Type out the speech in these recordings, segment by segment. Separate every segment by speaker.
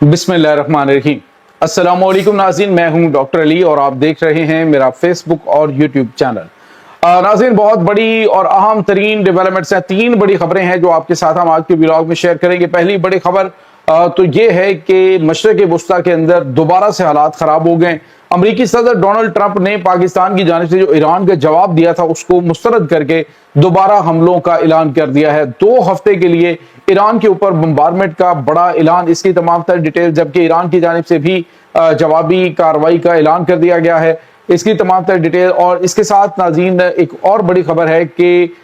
Speaker 1: बिस्मिल्लाहिर्रहमानिर्रहीम। अस्सलाम वालेकुम नाज़रीन, मैं हूं डॉक्टर अली और आप देख रहे हैं मेरा फेसबुक और यूट्यूब चैनल। नाज़रीन, बहुत बड़ी और अहम तरीन डेवलपमेंट्स हैं, तीन बड़ी खबरें हैं जो आपके साथ हम आज के व्लॉग में शेयर करेंगे। पहली बड़ी खबर तो ये है कि मशरिक़ वुस्ता के अंदर दोबारा से हालात खराब हो गए। अमरीकी सदर डोनाल्ड ट्रंप ने पाकिस्तान की जानिब से जो ईरान का जवाब दिया था उसको मुस्तरद करके दोबारा हमलों का ऐलान कर दिया है। 2 हफ्ते के लिए ईरान के ऊपर बम्बारमेंट का बड़ा ऐलान, इसकी तमाम तर डिटेल, जबकि ईरान की जानिब से भी जवाबी कार्रवाई का ऐलान कर दिया गया है, इसकी तमाम तर डिटेल। और इसके साथ नाज़रीन एक और बड़ी खबर है कि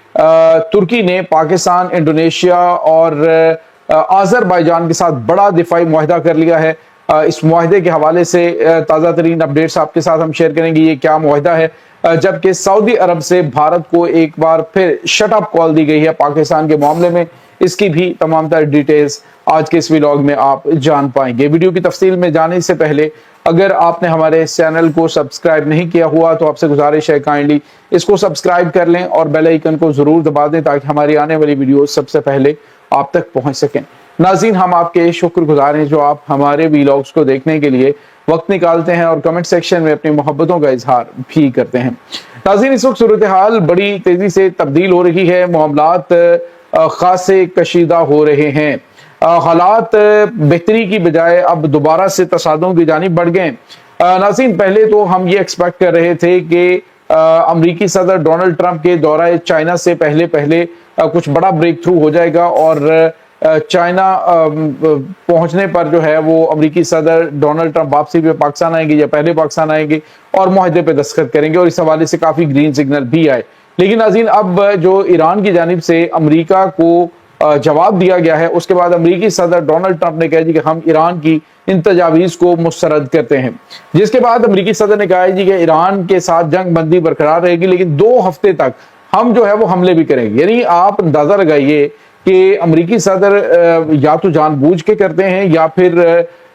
Speaker 1: तुर्की ने पाकिस्तान, इंडोनेशिया और आज़रबाईजान के साथ बड़ा दिफाई मुआहदा कर लिया है। इस मुआहदे के हवाले से ताज़ा तरीन अपडेट्स आपके साथ हम शेयर करेंगे। ये क्या मुआहदा है, जबकि सऊदी अरब से भारत को एक बार फिर शट अप कॉल दी गई है पाकिस्तान के मामले में, इसकी भी तमाम तर डिटेल्स आज के इस व्लॉग में आप जान पाएंगे। वीडियो की तफसील में जाने से पहले अगर आपने हमारे इस चैनल को सब्सक्राइब नहीं किया हुआ तो आपसे गुजारिश है काइंडली इसको सब्सक्राइब कर लें और बेल आइकन को जरूर दबा दें ताकि हमारी आने वाली वीडियो सबसे पहले आप तक पहुंच सकें। नाज़रीन, हम आपके शुक्रगुजार हैं जो आप हमारे व्लॉग्स को देखने के लिए वक्त निकालते हैं और कमेंट सेक्शन में अपनी मोहब्बतों का इजहार भी करते हैं। नाज़रीन, इस वक्त सूरत हाल बड़ी तेजी से तब्दील हो रही है, मामलात खासे कशीदा हो रहे हैं, हालात बेहतरी की बजाय अब दोबारा से तसादुम की जानिब बढ़ गए। नाज़रीन, पहले तो हम ये एक्सपेक्ट कर रहे थे कि अमरीकी सदर डोनाल्ड ट्रंप के दौरा चाइना से पहले कुछ बड़ा ब्रेक थ्रू हो जाएगा और चाइना पहुंचने पर जो है वो अमरीकी सदर डोनाल्ड ट्रंप वापसी पे पाकिस्तान आएंगे या पहले पाकिस्तान आएंगे और मुआहदे पे दस्तखत करेंगे और इस हवाले से काफी ग्रीन सिग्नल भी आए। लेकिन नाज़रीन, अब जो ईरान की जानिब से अमरीका को जवाब दिया गया है उसके बाद अमरीकी सदर डोनाल्ड ट्रंप ने कहा जी कि हम ईरान की इन तजावीज़ को मुस्तरद करते हैं, जिसके बाद अमरीकी सदर ने कहा जी कि ईरान के साथ जंग बंदी बरकरार रहेगी लेकिन 2 हफ्ते तक हम जो है वो हमले भी करेंगे। यानी आप अंदाजा लगाइए कि अमरीकी सदर या तो जानबूझ के करते हैं या फिर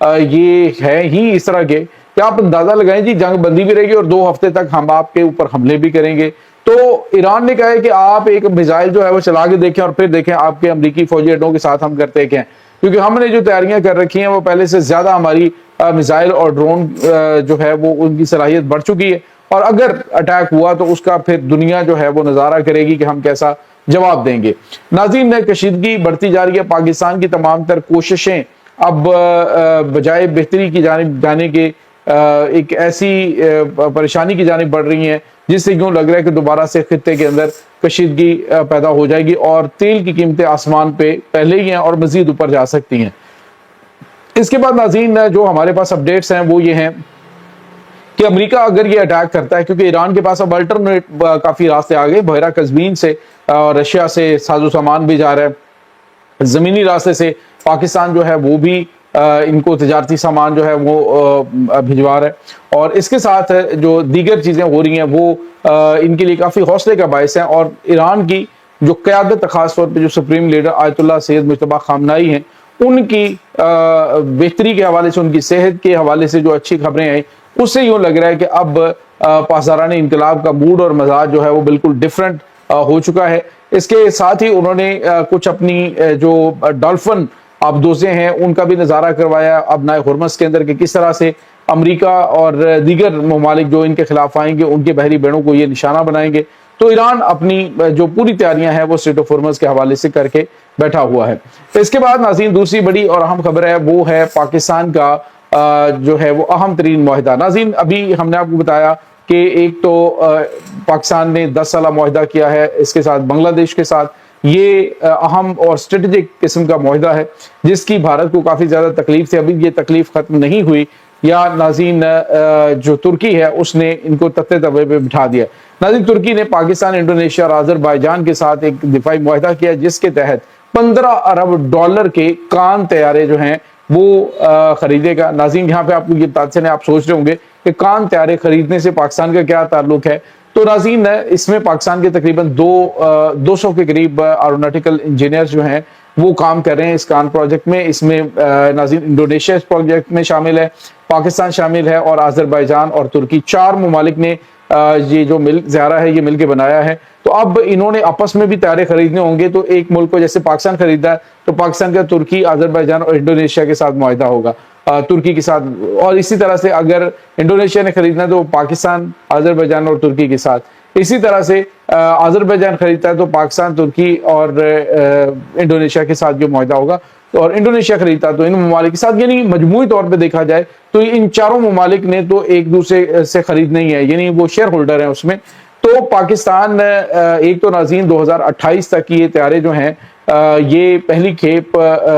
Speaker 1: ये है ही इस तरह के कि आप अंदाजा लगाएं जी जंग बंदी भी रहेगी और 2 हफ्ते तक हम आपके ऊपर हमले भी करेंगे। तो ईरान ने कहा है कि आप एक मिसाइल जो है वो चला के देखें और फिर देखें आपके अमरीकी फौजी अड्डों के साथ हम करते क्या, क्योंकि हमने जो तैयारियां कर रखी हैं वो पहले से ज्यादा हमारी मिसाइल और ड्रोन जो है वो उनकी सलाहियत बढ़ चुकी है और अगर अटैक हुआ तो उसका फिर दुनिया जो है वो नजारा करेगी कि हम कैसा जवाब देंगे। नाज़रीन, कशीदगी बढ़ती जा रही है, पाकिस्तान की तमाम तर कोशिशें अब बजाय बेहतरी की जानिब जाने के एक ऐसी परेशानी की जानिब बढ़ रही हैं जिससे यूं लग रहा है कि दोबारा से खित्ते के अंदर कशीदगी पैदा हो जाएगी और तेल की कीमतें आसमान पे पहले ही हैं और मजीद ऊपर जा सकती हैं। इसके बाद नाज़रीन, जो हमारे पास अपडेट्स हैं वो ये हैं कि अमेरिका अगर ये अटैक करता है, क्योंकि ईरान के पास अब अल्टरनेट काफी रास्ते आ गए, बहरा कज़वीन से रशिया से साजो सामान भी जा रहा है, जमीनी रास्ते से पाकिस्तान जो है वो भी इनको तिजारती सामान जो है वो भिजवा रहा है और इसके साथ जो दीगर चीजें हो रही हैं वो इनके लिए काफी हौसले का बायस है। और ईरान की जो क़यादत, खास तौर पे जो सुप्रीम लीडर आयतुल्लाह सैयद मुज्तबा खामनाई हैं, उनकी बेहतरी के हवाले से, उनकी सेहत के हवाले से जो अच्छी खबरें आई उससे यूं लग रहा है कि अब पासदारान इनकलाब का मूड और मजाज जो है वो बिल्कुल डिफरेंट हो चुका है। इसके साथ ही उन्होंने कुछ अपनी जो डॉल्फिन आबदोज़ें हैं उनका भी नज़ारा करवाया अपनाए हुर्मस के अंदर कि किस तरह से अमेरिका और दीगर ममालिक जो इनके खिलाफ आएंगे उनके बहरी बेड़ों को ये निशाना बनाएंगे। तो ईरान अपनी जो पूरी तैयारियां हैं वो स्ट्रेट ऑफ हुर्मस के हवाले से करके बैठा हुआ है। तो इसके बाद नाज़रीन, दूसरी बड़ी और अहम खबर है वो है पाकिस्तान का जो है वो अहम तरीन मुआहदा। नाज़रीन, अभी हमने आपको बताया कि एक तो पाकिस्तान ने 10 साला मुआहदा किया है इसके साथ बांग्लादेश के साथ, ये अहम और स्ट्रेटेजिक किस्म का मुआहदा है जिसकी भारत को काफी ज्यादा तकलीफ थी, अभी ये तकलीफ खत्म नहीं हुई या नाज़रीन जो तुर्की है उसने इनको तख्ते तवे पे बिठा दिया। नाज़रीन, तुर्की ने पाकिस्तान, इंडोनेशिया और आज़रबाईजान के साथ एक दिफाई मुआहदा किया जिसके तहत 15 अरब डॉलर के कान तैयारे जो हैं वो खरीदेगा। नाज़रीन, यहाँ पे आपको ये बताते चलें, आप सोच रहे होंगे कि कान तैयारे खरीदने से पाकिस्तान का क्या ताल्लुक है, तो नाज़रीन इसमें पाकिस्तान के तकरीबन 200 के करीब एरोनॉटिकल इंजीनियर्स जो हैं वो काम कर रहे हैं इस कान प्रोजेक्ट में। इसमें नाज़रीन इंडोनेशिया इस प्रोजेक्ट में शामिल है, पाकिस्तान शामिल है और आज़रबाईजान और तुर्की, 4 ममालिक ने یہ جو ملک زیارہ ہے یہ مل کے بنایا ہے. تو اب انہوں نے آپس میں بھی طیارے خریدنے ہوں گے. تو ایک ملک کو جیسے پاکستان خریدا ہے تو پاکستان کا ترکی، آذربائیجان اور انڈونیشیا کے ساتھ معاہدہ ہوگا ترکی کے ساتھ. اور اسی طرح سے اگر انڈونیشیا نے خریدنا ہے تو پاکستان، آذربائیجان اور ترکی کے ساتھ. اسی طرح سے آذربائیجان خریدتا ہے تو پاکستان، ترکی اور انڈونیشیا کے ساتھ جو معاہدہ ہوگا. اور انڈونیشیا خریدتا ہے تو ان ممالک کے ساتھ. یعنی مجموعی طور پہ دیکھا جائے تو ان چاروں ممالک نے تو ایک دوسرے سے خرید نہیں ہے، یعنی وہ شیئر ہولڈر ہیں اس میں. تو پاکستان ایک تو ناظرین 2028 تک یہ طیارے جو ہیں یہ پہلی کھیپ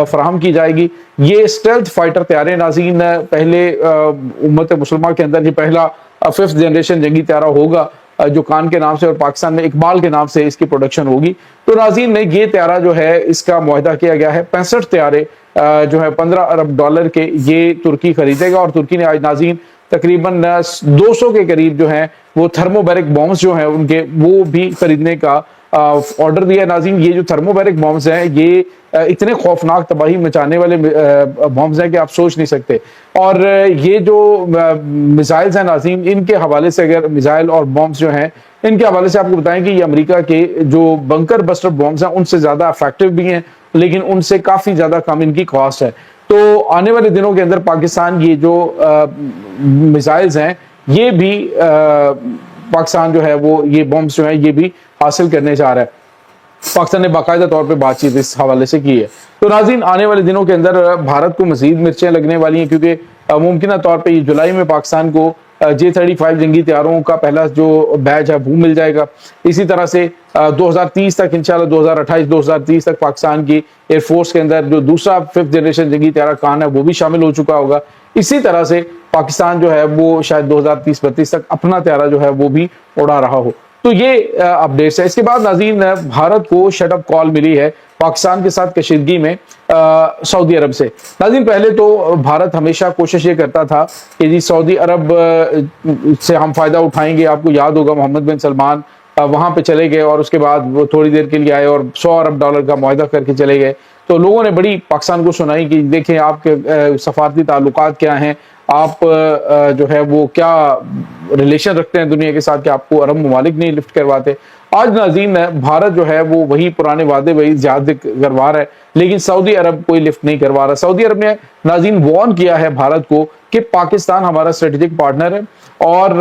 Speaker 1: فراہم کی جائے گی. یہ اسٹیلتھ فائٹر طیارے ناظرین پہلے امت مسلمہ کے اندر یہ پہلا 5th جنریشن جنگی طیارہ ہوگا جو کان کے نام سے، اور پاکستان میں اقبال کے نام سے اس کی پروڈکشن ہوگی. تو ناظرین نے یہ طیارہ جو ہے اس کا معاہدہ کیا گیا ہے 65 طیارے جو ہے $15 ارب کے یہ ترکی خریدے گا. اور ترکی نے آج ناظرین تقریباً 200 کے قریب جو ہیں وہ تھرموبیرک بامز جو ہیں ان کے وہ بھی خریدنے کا آرڈر دیا ہے. ناظرین یہ جو تھرموبیرک بامز ہیں یہ اتنے خوفناک تباہی مچانے والے بامز ہیں کہ آپ سوچ نہیں سکتے. اور یہ جو میزائلز ہیں ناظرین ان کے حوالے سے، اگر میزائل اور بامز جو ہیں ان کے حوالے سے آپ کو بتائیں کہ یہ امریکہ کے جو بنکر بسٹر بامز ہیں ان سے زیادہ افیکٹو بھی ہیں، لیکن ان سے کافی زیادہ کم ان کی کاسٹ ہے. تو آنے والے دنوں کے اندر پاکستان یہ جو میزائلز ہیں یہ بھی پاکستان جو ہے وہ یہ بمبس جو ہیں یہ بھی حاصل کرنے جا رہا ہے. پاکستان نے باقاعدہ طور پہ بات چیت اس حوالے سے کی ہے. تو ناظرین آنے والے دنوں کے اندر بھارت کو مزید مرچیں لگنے والی ہیں، کیونکہ ممکنہ طور پہ یہ جولائی میں پاکستان کو J-35 جنگی طیاروں کا پہلا جو بیچ ہے وہ مل جائے گا. اسی طرح سے 2030 تک انشاءاللہ 2028-2030 تک پاکستان کی ایئر فورس کے اندر جو دوسرا 5th جنریشن جنگی طیارہ کان ہے وہ بھی شامل ہو چکا ہوگا. اسی طرح سے پاکستان جو ہے وہ شاید 2030-32 تک اپنا طیارہ جو ہے وہ بھی اڑا رہا ہو. تو یہ اپڈیٹس ہے. اس کے بعد ناظرین بھارت کو شٹ اپ کال ملی ہے پاکستان کے ساتھ کشیدگی میں سعودی عرب سے. ناظرین پہلے تو بھارت ہمیشہ کوشش یہ کرتا تھا کہ جی سعودی عرب سے ہم فائدہ اٹھائیں گے. آپ کو یاد ہوگا محمد بن سلمان وہاں پہ چلے گئے اور اس کے بعد وہ تھوڑی دیر کے لیے آئے اور $100 ارب کا معاہدہ کر کے چلے گئے. تو لوگوں نے بڑی پاکستان کو سنائی کہ دیکھیں آپ کے سفارتی تعلقات کیا ہیں، آپ جو ہے وہ کیا ریلیشن رکھتے ہیں دنیا کے ساتھ کہ آپ کو عرب ممالک نہیں لفٹ کرواتے. آج ناظرین بھارت جو ہے وہ وہی پرانے وعدے وہی زیادہ کروا رہا ہے، لیکن سعودی عرب کوئی لفٹ نہیں کروا رہا. سعودی عرب نے ناظرین وارن کیا ہے بھارت کو کہ پاکستان ہمارا اسٹریٹجک پارٹنر ہے اور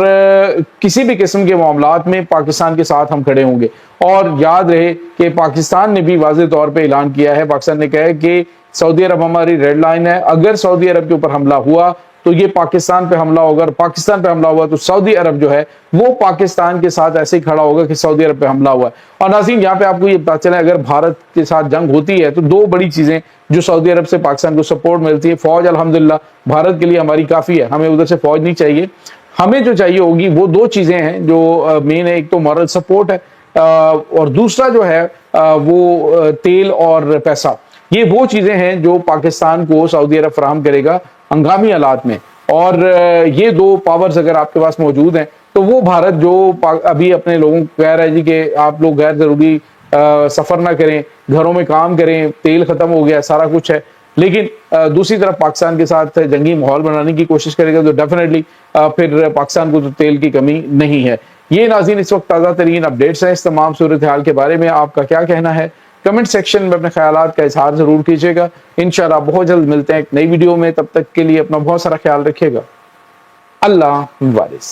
Speaker 1: کسی بھی قسم کے معاملات میں پاکستان کے ساتھ ہم کھڑے ہوں گے. اور یاد رہے کہ پاکستان نے بھی واضح طور پہ اعلان کیا ہے، پاکستان نے کہا ہے کہ سعودی عرب ہماری ریڈ لائن ہے. اگر سعودی عرب کے اوپر حملہ ہوا تو یہ پاکستان پہ حملہ ہوگا، اور پاکستان پہ حملہ ہوا تو سعودی عرب جو ہے وہ پاکستان کے ساتھ ایسے ہی کھڑا ہوگا کہ سعودی عرب پہ حملہ ہوا ہے. اور ناظرین یہاں پہ آپ کو یہ پتہ چلے اگر بھارت کے ساتھ جنگ ہوتی ہے تو دو بڑی چیزیں جو سعودی عرب سے پاکستان کو سپورٹ ملتی ہے. فوج الحمدللہ بھارت کے لیے ہماری کافی ہے، ہمیں ادھر سے فوج نہیں چاہیے. ہمیں جو چاہیے ہوگی وہ دو چیزیں ہیں جو مین ہے، ایک تو مورل سپورٹ ہے اور دوسرا جو ہے وہ تیل اور پیسہ. یہ وہ چیزیں ہیں جو پاکستان کو سعودی عرب فراہم کرے گا ہنگامی حالات میں. اور یہ دو پاورز اگر آپ کے پاس موجود ہیں تو وہ بھارت جو ابھی اپنے لوگوں کو کہہ رہا ہے جی کہ آپ لوگ غیر ضروری سفر نہ کریں، گھروں میں کام کریں، تیل ختم ہو گیا، سارا کچھ ہے، لیکن دوسری طرف پاکستان کے ساتھ جنگی ماحول بنانے کی کوشش کرے گا تو ڈیفینیٹلی پھر پاکستان کو تو تیل کی کمی نہیں ہے. یہ ناظرین اس وقت تازہ ترین اپڈیٹس ہیں. اس تمام صورتحال کے بارے میں آپ کا کیا کہنا ہے؟ کمنٹ سیکشن میں اپنے خیالات کا اظہار ضرور کیجیے گا. انشاءاللہ بہت جلد ملتے ہیں ایک نئی ویڈیو میں. تب تک کے لیے اپنا بہت سارا خیال رکھیے گا. اللہ حافظ.